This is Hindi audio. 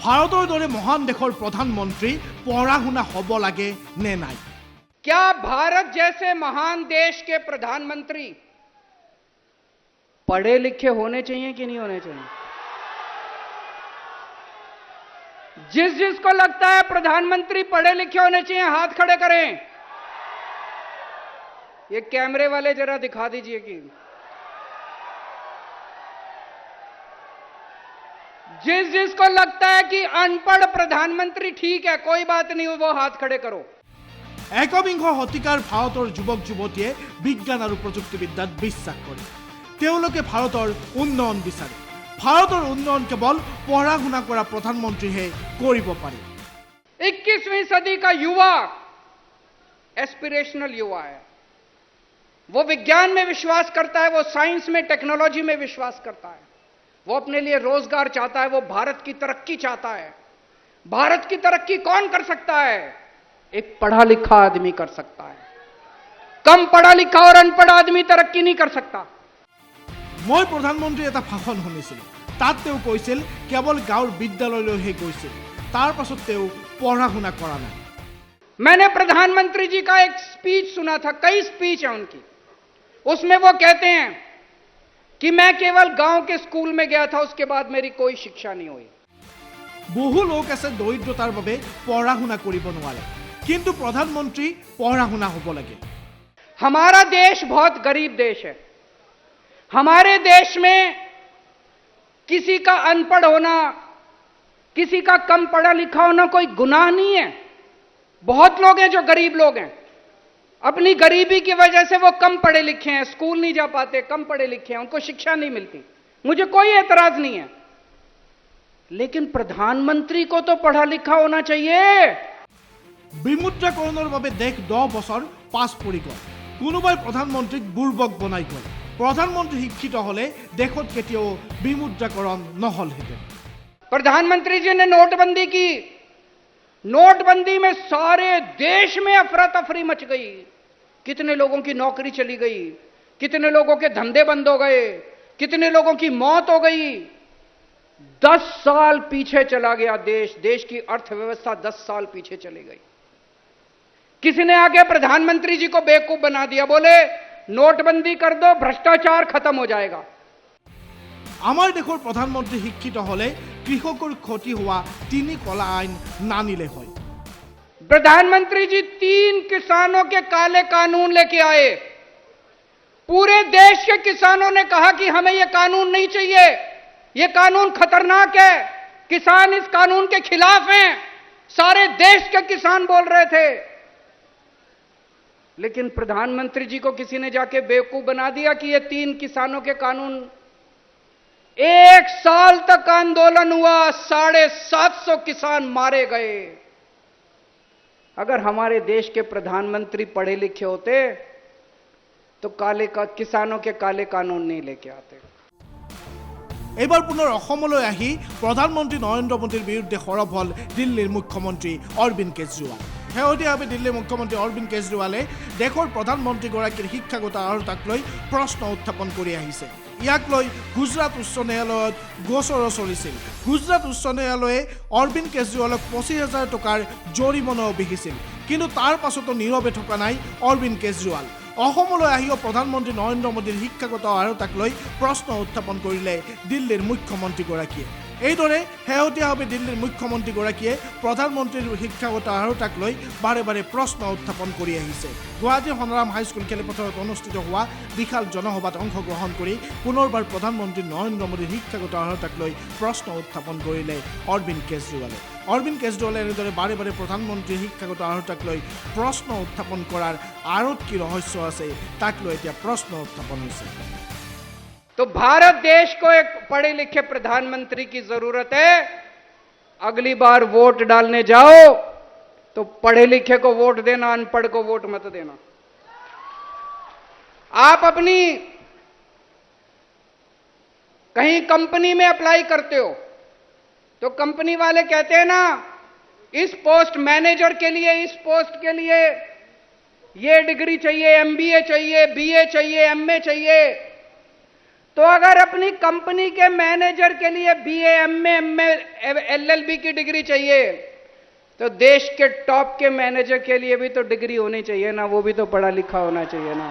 ভাৰতৰ দৰে মহান দেশৰ প্ৰধানমন্ত্ৰী পঢ়া শুনা হ'ব লাগে নে নাই? क्या भारत जैसे महान देश के प्रधानमंत्री पढ़े लिखे होने चाहिए कि नहीं होने चाहिए? जिसको लगता है प्रधानमंत्री पढ़े लिखे होने चाहिए हाथ खड़े करें। ये कैमरे वाले जरा दिखा दीजिए कि जिसको लगता है कि अनपढ़ प्रधानमंत्री ठीक है, कोई बात नहीं, वो हाथ खड़े करो। একবিংশ শতিকাৰ ভাৰতৰ যুৱক যুৱতীয়ে বিজ্ঞান আৰু প্ৰযুক্তিবিদ্যাত বিশ্বাস কৰে। তেওঁলোকে ভাৰতৰ উন্নয়ন বিচাৰে। ভাৰতৰ উন্নয়ন কেৱল পঢ়া শুনা কৰা প্ৰধানমন্ত্ৰীহে কৰিব পাৰে। 21वीं सदी का युवा एस्पिरेशनल युवा है। वो विज्ञान में विश्वास करता है, वो साइंस में, टेक्नोलॉजी में विश्वास करता है। वो अपने लिए रोजगार चाहता है, वो भारत की तरक्की चाहता है। भारत की तरक्की कौन कर सकता है? एक पढ़ा लिखा आदमी कर सकता है। कम पढ़ा लिखा और अनपढ़ आदमी तरक्की नहीं कर सकता। মই প্ৰধানমন্ত্ৰীৰ এটা ভাষণ শুনিছিলোঁ। তাত তেওঁ কৈছিল কেৱল গাঁৱৰ বিদ্যালয়লৈহে গৈছিল, তাৰ পাছত তেওঁ পঢ়া শুনা কৰা নাই। मैंने प्रधानमंत्री जी का एक स्पीच सुना था, कई स्पीच है उनकी। उसमें वो कहते हैं कि मैं केवल गांव के स्कूल में गया था, उसके बाद मेरी कोई शिक्षा नहीं हुई। বহু লোক আছে দৰিদ্ৰতাৰ বাবে পঢ়া শুনা কৰিব নোৱাৰে, কিন্তু প্ৰধানমন্ত্ৰী পঢ়া শুনা হ'ব লাগে। हमारा देश बहुत गरीब देश है। हमारे देश में किसी का अनपढ़ होना, किसी का कम पढ़ा लिखा होना कोई गुनाह नहीं है। बहुत लोग हैं जो गरीब लोग हैं, अपनी गरीबी की वजह से वो कम पढ़े लिखे हैं, स्कूल नहीं जा पाते, कम पढ़े लिखे हैं, उनको शिक्षा नहीं मिलती। मुझे कोई एतराज नहीं है, लेकिन प्रधानमंत्री को तो पढ़ा लिखा होना चाहिए। বিমুদ্ৰাকৰণৰ বাবে দেশ 10 বছৰ পাছ পৰি গ'ল। কোনোবাই প্ৰধানমন্ত্ৰীক বুৰ্বক বনাই গ'ল। প্ৰধানমন্ত্ৰী শিক্ষিত হ'লে দেশত কেতিয়াও বিমুদ্ৰাকৰণ নহ'লহেঁতেন। प्रधानमंत्री जी ने नोटबंदी की। नोटबंदी में सारे देश में अफरा तफरी मच गई। कितने लोगों की नौकरी चली गई, कितने लोगों के धंधे बंद हो गए, कितने लोगों की मौत हो गई। 10 साल पीछे चला गया देश। देश की अर्थव्यवस्था 10 साल पीछे चली गई। किसी ने आगे प्रधानमंत्री जी को बेवकूफ बना दिया, बोले नोटबंदी कर दो, भ्रष्टाचार खत्म हो जाएगा। আমাৰ দেশৰ প্ৰধানমন্ত্ৰী শিক্ষিত হ'লে কৃষকৰ ক্ষতি হোৱা 3 কলা আইন নানিলে হয়। प्रधानमंत्री जी 3 किसानों के काले कानून लेके आए। पूरे देश के किसानों ने कहा कि हमें यह कानून नहीं चाहिए, यह कानून खतरनाक है, किसान इस कानून के खिलाफ हैं। सारे देश के किसान बोल रहे थे, लेकिन प्रधानमंत्री जी को किसी ने जाके बेवकूफ बना दिया कि ये 3 किसानों के कानून। 1 साल तक आंदोलन हुआ, 750 किसान मारे गए। अगर हमारे देश के प्रधानमंत्री पढ़े लिखे होते तो किसानों के काले कानून नहीं लेके आते। এইবাৰ পুনৰ অসমলৈ আহি প্ৰধানমন্ত্ৰী নৰেন্দ্ৰ মোদীৰ বিৰুদ্ধে সৰব হ'ল দিল্লীৰ মুখ্যমন্ত্ৰী অৰবিন্দ কেজৰিৱাল। শেহতীয়াভাৱে দিল্লীৰ মুখ্যমন্ত্ৰী অৰবিন্দ কেজৰিৱালে দেশৰ প্ৰধানমন্ত্ৰীগৰাকীৰ শিক্ষাগত অৰ্হতাক লৈ প্ৰশ্ন উত্থাপন কৰি আহিছে। ইয়াক লৈ গুজৰাট উচ্চ ন্যায়ালয়ত গোচৰো চলিছিল। গুজৰাট উচ্চ ন্যায়ালয়ে অৰবিন্দ কেজৰিৱালক 25,000 টকাৰ জৰিমনাও বিহিছিল, কিন্তু তাৰ পাছতো নীৰৱে থকা নাই অৰবিন্দ কেজৰিৱাল। অসমলৈ আহিও প্ৰধানমন্ত্ৰী নৰেন্দ্ৰ মোদীৰ শিক্ষাগত অৰ্হতাক লৈ প্ৰশ্ন উত্থাপন কৰিলে দিল্লীৰ মুখ্যমন্ত্ৰীগৰাকীয়ে। এইদৰে শেহতীয়াভাৱে দিল্লীৰ মুখ্যমন্ত্ৰীগৰাকীয়ে প্ৰধানমন্ত্ৰীৰ শিক্ষাগত অৰ্হতাক লৈ বাৰে বাৰে প্ৰশ্ন উত্থাপন কৰি আহিছে। গুৱাহাটীৰ সোণাৰাম হাইস্কুল খেলপথাৰত অনুষ্ঠিত হোৱা বিশাল জনসভাত অংশগ্ৰহণ কৰি পুনৰবাৰ প্ৰধানমন্ত্ৰী নৰেন্দ্ৰ মোদীৰ শিক্ষাগত অৰ্হতাক লৈ প্ৰশ্ন উত্থাপন কৰিলে অৰবিন্দ কেজৰিৱালে। অৰবিন্দ কেজৰিৱালে এনেদৰে বাৰে বাৰে প্ৰধানমন্ত্ৰীৰ শিক্ষাগত অৰ্হতাক লৈ প্ৰশ্ন উত্থাপন কৰাৰ আঁৰত কি ৰহস্য আছে তাক লৈ এতিয়া প্ৰশ্ন উত্থাপন হৈছে। तो भारत देश को एक पढ़े लिखे प्रधानमंत्री की जरूरत है। अगली बार वोट डालने जाओ तो पढ़े लिखे को वोट देना, अनपढ़ को वोट मत देना। आप अपनी कहीं कंपनी में अप्लाई करते हो तो कंपनी वाले कहते हैं ना, इस पोस्ट मैनेजर के लिए, इस पोस्ट के लिए ये डिग्री चाहिए, एमबीए चाहिए, बीए चाहिए, एमए चाहिए। तो अगर अपनी कंपनी के मैनेजर के लिए बीए, एमए, एमए, एलएलबी की डिग्री चाहिए, तो देश के टॉप के मैनेजर के लिए भी तो डिग्री होनी चाहिए ना, वो भी तो पढ़ा लिखा होना चाहिए ना।